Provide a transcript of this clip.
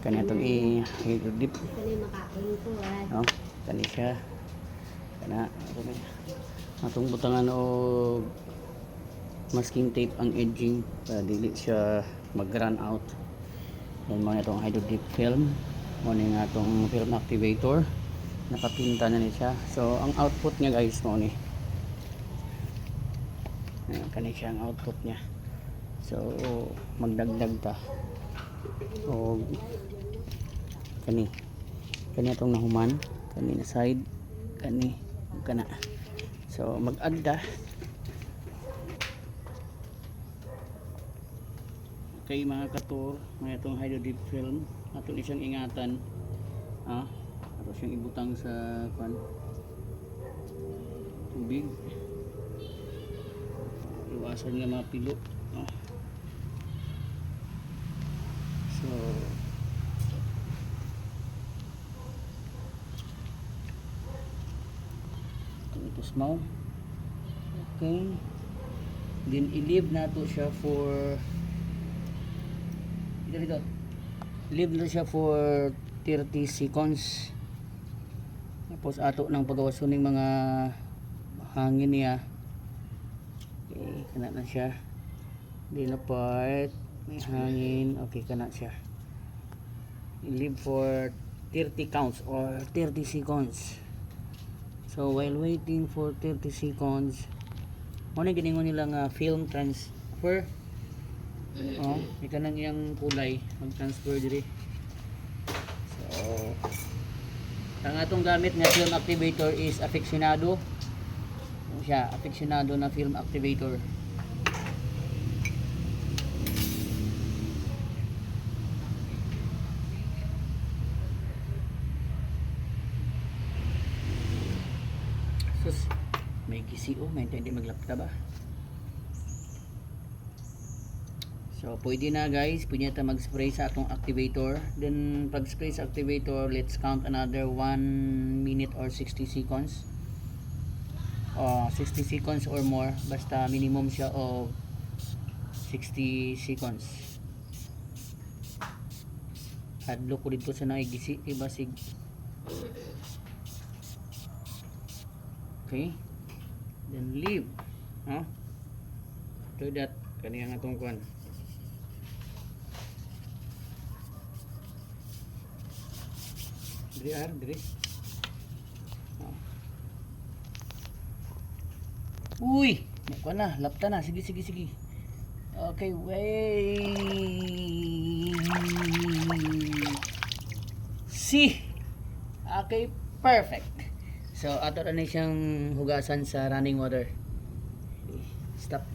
Kani itong i-dip. No? Kani siya. Kana atong butangan o masking tape ang edging para dili siya mag-run out. Yan mo na itong hydro dip film. Mo na itong film activator. Nakapinta na niya siya. So ang output niya guys mo ni. Kani siya ang output niya. So magdagdag ta. O kani itong nahuman, kani na side, kani kana. So mag-add ta. Kay mga kator, may itong hydro dip film, ato ni siyang ingatan. Ato siyang ibutang sa tubig. Iwasan nga mapilo. So ito small. Okay. Then i-leave na to siya for leave na siya for 30 seconds. Tapos ato ng pagawason ng mga hangin niya. Okay, kana na siya. Di na part may hangin. Okay, kana siya. I-leave for 30 counts or 30 seconds. So while waiting for 30 seconds, muna giningon nila nga film transfer. Ika nang iyang kulay mag-transfer diri. So ang atong gamit nga film activator is aficionado. Siya, aficionado na film activator. Sus, may GCO, may hindi maglapta ba? So, pwede na guys, pwede na mag-spray sa atong activator. Then, pag-spray sa activator, let's count another 1 minute or 60 seconds. 60 seconds or more. Basta minimum siya of 60 seconds. Hadlo ko dito sa naigisi, ibasig. Okay. Then, leave. After that, kaniyang atong kuhan. Diri. Uy, kuha na, lapta na. Sige. Okay, wait. See. Okay, perfect. So ato na siyang hugasan sa running water. Okay, stop.